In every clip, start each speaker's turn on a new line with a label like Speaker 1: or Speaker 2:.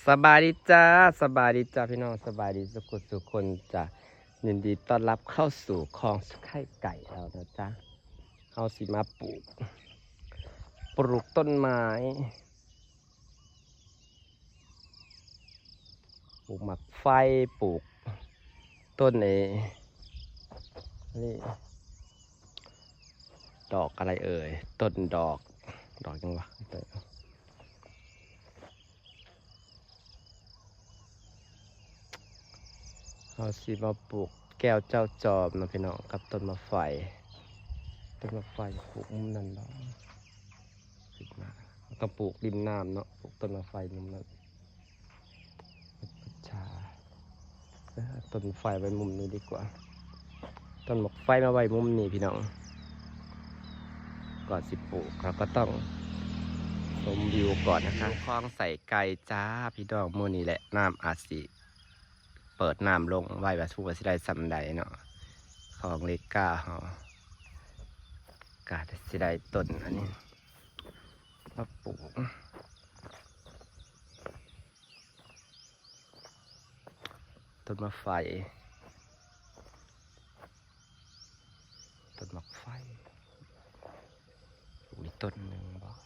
Speaker 1: สบายดีจ้าสบายดีจ้าพี่น้องสบายดีสุขคนจ้ะยินดีต้อนรับเข้าสู่คลองไข่ไก่เรานะจ้าเอาสิมาปลูกต้นไม้ปลูกหมักไฟปลูกต้นนี่ดอกอะไรเอ่ยต้นดอกยังวะเอาสิมาปลูกแก้วเจ้าจอมนะพี่น้องกับต้นมะไฟปลูกมุมนั้นเนาะขึ้นมาแล้วก็ปลูกริมน้ำเนาะปลูกต้นมะไฟมุมนั้นชาต้นไฟไว้มุมนี้ดีกว่าต้นมะไฟมาไว้มุมนี้พี่น้องก่อนสิปลูกเราก็ต้องชมวิวก่อนนะคะคลองใส่ไก่จ้าพี่น้องมื้อนี้แหละน้ำอาจสิเปิดน้ำลงไว้ว่าสู้ว่าสิได้สำใดเนาะของเล็กก้าเฮากาสิได้ต้นอันนี้มาปลูกต้นมะไฟต้นมะไฟอีกต้นหนึ่งบอก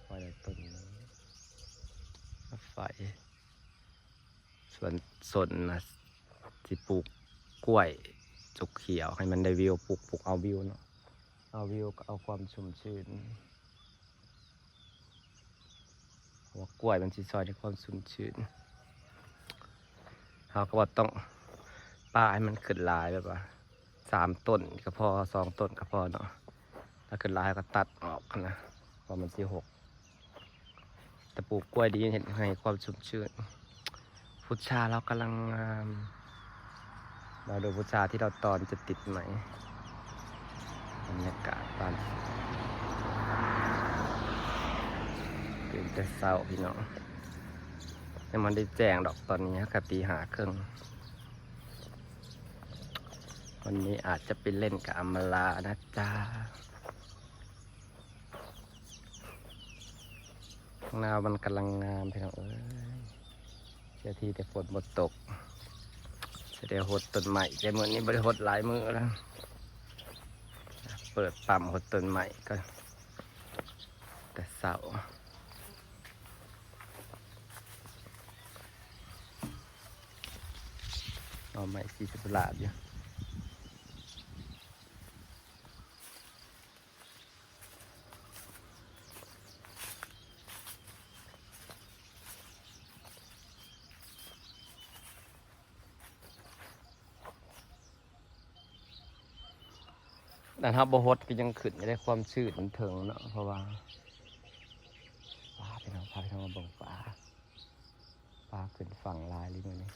Speaker 1: ไว้ต้นหนึ่งมะไฟส่วนนะสิปลูกกล้วยจุกเขียวให้มันได้วิวปลูกเอาวิวเนาะเอาวิวก็เอาความชุ่มชื้นหัวกล้วยมันสิซอยในความชุ่มชื้นเขาก็ว่าต้องป้าให้มันขึ้นลายแบบว่า3 ต้นก็พอ2 ต้นก็พอเนาะถ้าขึ้นลายก็ตัดออกนะเพราะมันสิ6แต่ปลูกกล้วยดีเห็นให้ความชุ่มชื้นพุทราเรากำลังงามเราดูพุทราที่เราตอนจะติดไหมบรรยากาศบ้านตื่นแต่เช้าพี่น้องยังมันได้แจ้งดอกตอนนี้ครับ5:30วันนี้อาจจะไปเล่นกับอมลานะจ๊ะข้างหน้ามันกำลังงามพี่น้องเอ้ยเจ้าที่แต่ฝนหมดตกจะได้หดต้นใหม่แต่เมื่อนี้ไม่ได้หดหลายมือแล้วเปิดปั๊มหดต้นใหม่ก็แต่เสาเอาใหม่40 ลาบอยู่แต่ถ้าบ่หดก็ยังขึ้นไม่ได้ความชื้นมันถึงเนาะเพราะว่าพาไปทางมาเบิ่งปลาขึ้นฝั่งลายเลยมื้อนี้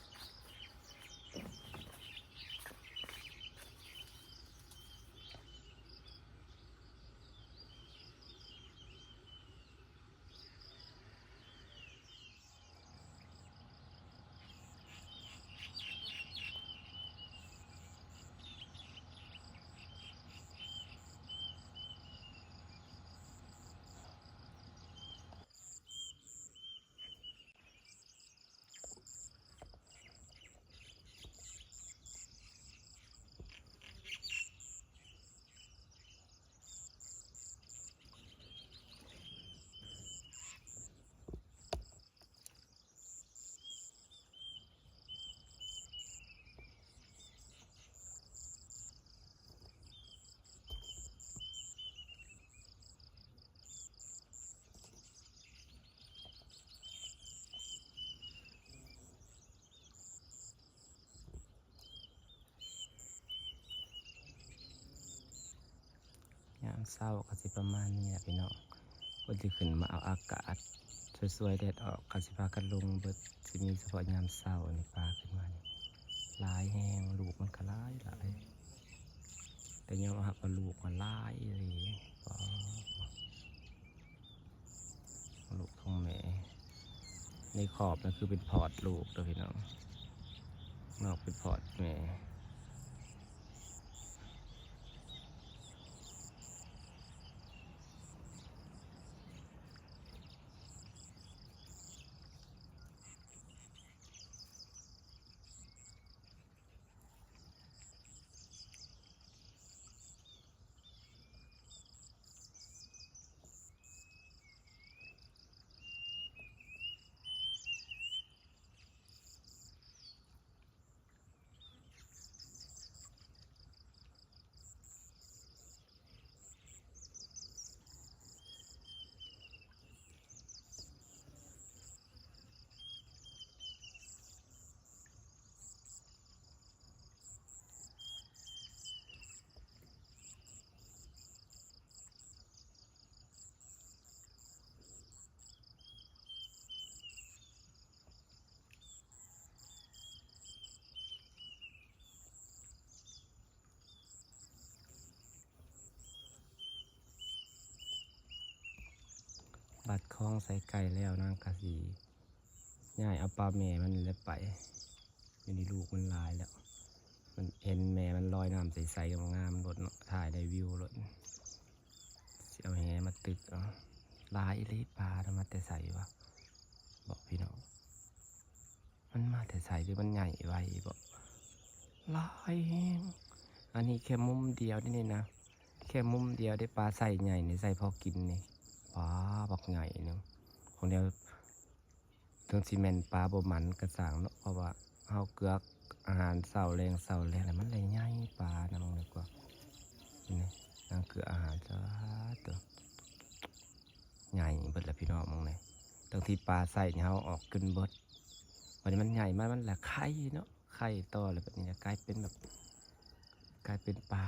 Speaker 1: ยามเช้าก็สิประมาณนี้แหละพี่น้องก็จะขึ้นมาเอาอากาศสวยๆแดดออกก็สิพากันลงเบิดสิมีเฉพาะยามเช้านี่ปลาขึ้นมานี่หลายแห้งลูกมันก็หลายแต่ยอมรับว่าลูกมันหลายเลยก็ลูกของแม่ในขอบนั่นคือเป็นพอร์ตลูกตัวพี่น้องนอกเป็นพอร์ตแม่ ใส่ไก่แล้วนางกะสีง่ายเอาปลาแม่มันเลยไปอยู่ในลูกมันลายแล้วมันเห็นแม่มันลอยน้ำใสๆงามๆรถเนาะถ่ายได้วิวรถเอาแหมาตึกเอาลายอีหลีปลาทำมาแต่ใสวะบอกพี่น้องมันมาแต่ใสหรือมันใหญ่ไวบอกลายแห้งอันนี้แค่มุมเดียวนี่นะแค่มุมเดียวได้ปลาใส่ใหญ่ในใส่พอกินนี่ปลาบักใหญ่เนาะของเดียวถึงซีเมนปลาบ่มันกระสังเนาะเพราะว่าเฮาเกลืออาหารเสาแรงแล้วมันเลยใหญ่ปลานะมองเลยกว่านี่นั่นคืออาหารซะตัวใหญ่เบิดแล้วพี่น้องมองเลยตรงที่ปลาใส่เนี่ยเฮาออกขึ้นเบิดวันนี้มันใหญ่มากมันแหละไข่เนาะไข่ต่อเลยแบบนี้กลายเป็นแบบกลายเป็นปลา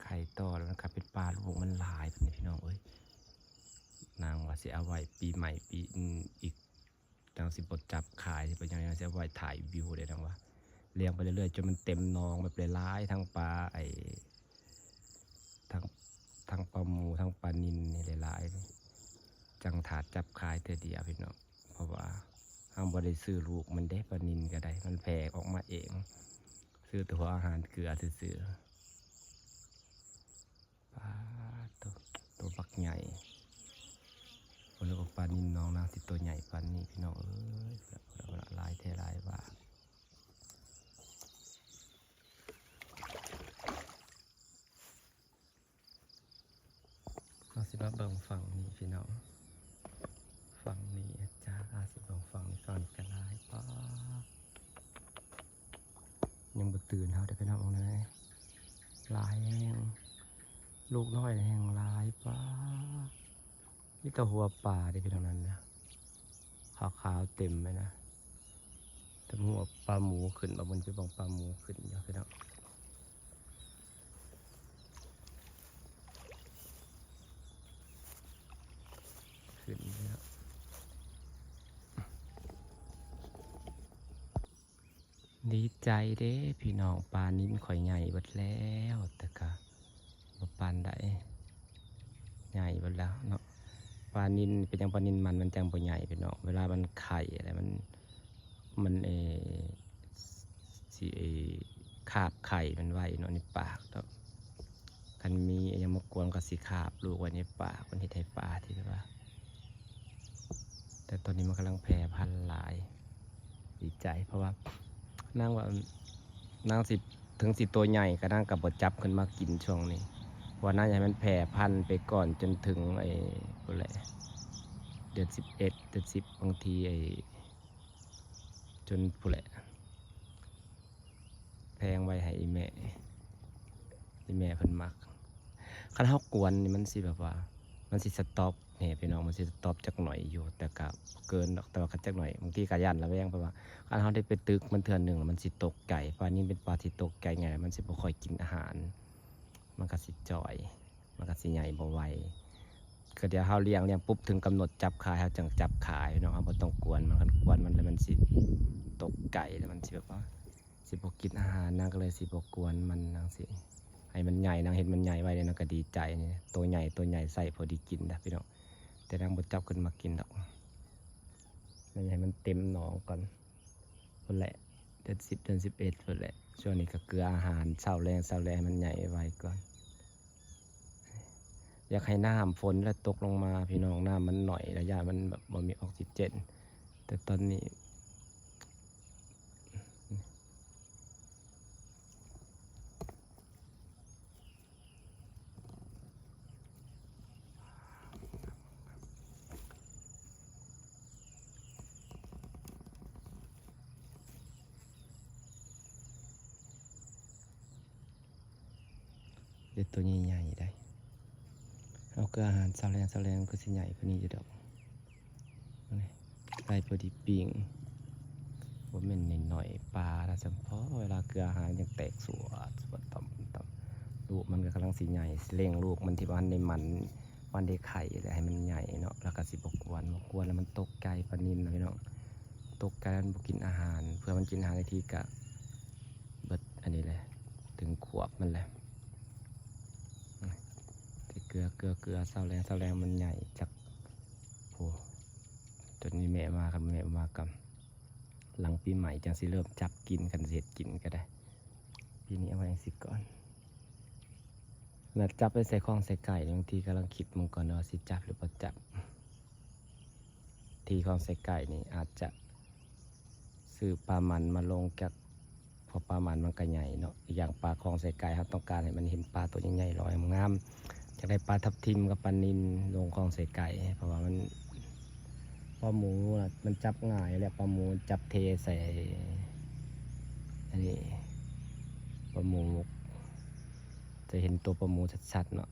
Speaker 1: ไข่ต่อแล้วมันกลายเป็นปลาลูกมันหลายแบบนี้พี่น้องเอ้ยนางว่าสิเอาไว้ปีใหม่ปีอีกนางสิบดจับขายไปยังสิเอาไว้ถ่ายวิวเลยนางว่าเลี้ยงไปเรื่อยๆจนมันเต็มนองแบบหลายทั้งปลาทั้งปลาหมูทั้งปลานิลนี่หลายๆจังถาดจับขายเท่าเดียวพี่น้องเพราะว่าห้ามบริซื้อลูกมันได้ปลานิลก็ได้มันแผ่ออกมาเองซื้อตัวอาหารเกลือซื้อปลาตัวบักใหญ่คนละปลานิลน้องนางที่ตัวใหญ่ปลานี้พี่น้องเอ้ยลายเทลายว่าเราสิมาเบิ่งฝั่งนี้พี่น้องฝั่งนี้จ้าสิเบิ่งฝั่งนี้ฝั่งนี้กันลายป้ายังบ่ตื่นเขาได้พี่น้องเลยลายแห้งลูกน้อยแห้งลายป้านี่ตัวหัวป่าได้พี่น้องนั้นนะขาวๆเต็มเลยนะแต่หัวปลาหมูขึ้นมาบนที่บังปลาหมูขึ้นเยอะพี่น้องขึ้นแล้วดีใจเด้พี่น้องปลานิ้นข่อยใหญ่หมดแล้วแต่ก็บ่ปานใดใหญ่หมดแล้วเนาะปลานิลเป็นจังปลานิลมันจังบ่ใหญ่พี่น้องเวลามันไข่อะไรมันสิคาบไข่มันไว้เนาะในปากเนาะคันมียังมากวนก็สิคาบลูกไว้ในปากมันเฮ็ดให้ปลาที่ว่าแต่ตอนนี้มันกำลังแพร่พันธุ์หลายดีใจเพราะว่านางว่านางสิถึงสิตัวใหญ่ก็นางกับบดจับขึ้นมากินช่วงนี้ว่าน่าจะให้มันแพร่พันธุ์ไปก่อนจนถึงอะไรเดือน11 เดือน10บางทีจนผู้แหละแพงไว้ให้แม่เพิ่นมักคันเฮากวนนี่มันสิแบบว่ามันสิสต็อปเนี่ยพี่น้องมันสิสต็อปจักหน่อยอยู่แต่ก็เกินแต่ว่าคันจักหน่อยบางทีก็ย่านระแวงเพราะว่าคันเฮาได้ไปตึกมันเทื่อนึงมันสิตกไก่ปลานี้เป็นปลาที่ตกไก่ไงมันสิบ่ค่อยกินอาหารมันก็สิจ่อยมันก็สิใหญ่บ่ไหวก็เดี๋ยวเฮาเลี้ยงปุ๊บถึงกำหนดจับขายเฮาจังจับขายเนาะเฮาบ่ต้องกวนมันคันกวนมันแล้วมันสิตกไก่แล้วมันสิแบบว่าสิบ่กินอาหารนางก็เลยสิบ่กวนมันนางสิให้มันใหญ่นางเห็นมันใหญ่ไว้เลยนางก็ดีใจนี่ตัวใหญ่ใส่พอดีกินนะพี่น้องแต่นางบ่จับขึ้นมากินดอกมันให้มันเต็มหนองก่อนพุ่นแหละเดือน10 เดือน11พุ่นแหละช่วงนี้ก็เกลืออาหารเช้าแรงให้มันใหญ่ไว้ก่อนอยากให้น้ำฝนแล้วตกลงมาพี่น้องน้ำมันหน่อยระยะมันแบบบ่มีออกซิเจนแต่ตอนนี้เด็ดตัวใหญ่ๆได้เอาเกลืออาหารเช้าแรงก็สิใหญ่กว่านี้อยู่ดอกใส่พอดีปิ่งว่ามันหน่อยปลาถ้าจำเพาะเวลาเกลืออาหารยังแตกสวดต่ำลูกมันก็กำลังสีใหญ่เร่งลูกมันที่วันในวันได้ไข่อะไรให้มันใหญ่เนาะแล้วก็สิบกวนแล้วมันตกไก่ปลานิลนะพี่น้องตกไก่แล้วมันกินอาหารเพื่อมันกินอาหารในที่กะเบิดอันนี้เลยถึงขวบมันแหละ เกลือเสาแรงมันใหญ่จากโอ้จนนี้แม่มากับหลังปีใหม่จังสิเริ่มจับกินกันเสร็จกินก็ได้ปีนี้เอาไว้สิก่อนแล้วจับไปใส่ข้องใส่ไก่บางทีกำลังคิดมึงก่อนว่าสิจับหรือบ่จับทีข้องใส่ไก่นี่อาจจะซื้อปลามันมาลงจากพอปลามันก็ใหญ่เนาะอีกอย่างปลาคลองใส่ไก่ครับต้องการให้มันเห็นปลาตัวใหญ่ๆลอยงามจะได้ปลาทับทิมกับปลานิลลงคลองใส่ไก่เพราะว่ามันปลาหมูมันจับง่ายแหละปลาหมูจับเทใส่อันนี้ปลาหมูจะเห็นตัวปลาหมูชัดๆเนาะ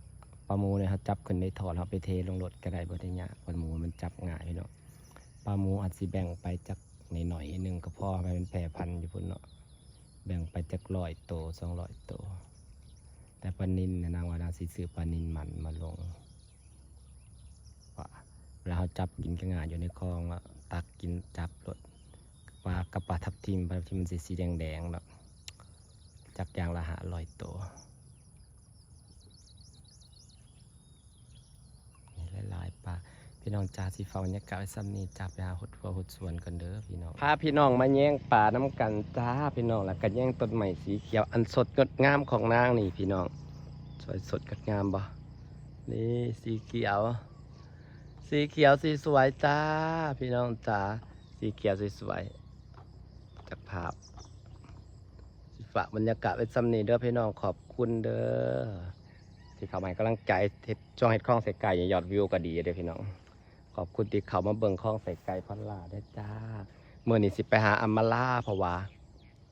Speaker 1: ปลาหมูเนี่ยเขาจับขึ้นในถอดเขาไปเทลงรถก็ได้บ่ได้ยากปลาหมูมันจับง่ายเนาะปลาหมูอาจสิแบ่งไปจากหน่อยนึงก็พอไปเป็นแพร่พันธุ์อยู่พุ่นเนาะแบ่งไปจาก100 ตัว200 ตัวแต่ปลานิลนางว่านาสิซื้อปลานิลมันมาลงว่าเวลาเขาจับกินก็ง่ายอยู่ในคลองอะตักกินจับรถปลากับปลาทับทิมมันสีแดงๆเนาะจักอย่างละ100 ตัวนี่หลายๆปลาพี่น้องจ่าสีฟ้าบรรยากาศซ้ำนี้จับไปหาหดหัวหดสวนกันเด้อพี่น้องพาพี่น้องมาแย่งป่าน้ำกันจ้าพี่น้องแล้วก็แย่งต้นใหม่สีเขียวอันสดงดงามของนางนี่พี่น้องสวยสดงดงามบ่นี่สีเขียวสีสวยจ้าพี่น้องจ้าสีเขียวสวยจากภาพสิฝากบรรยากาศไว้ซ้ำนี้เด้อพี่น้องขอบคุณเด้อที่เข้ามาให้กำลังใจช่องเฮ็ดข้องใส่ไก่ยอดวิวก็ดีเด้อพี่น้องขอบคุณที่เขามาเบิ่งข้องใส่ไก่พันลาได้จ้าเมื่อนี้สิไปหาอัมมาลาเพราะว่า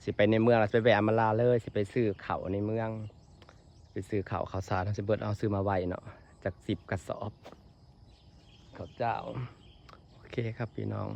Speaker 1: สิไปในเมืองแล้วไปแวะอัมมาลาเลยสิไปซื้อเขาในเมืองไปซื้อเขาข้าวสารสิเบิดเอาซื้อมาไว้เนาะจาก10 กระสอบข้าวเจ้าโอเคครับพี่น้อง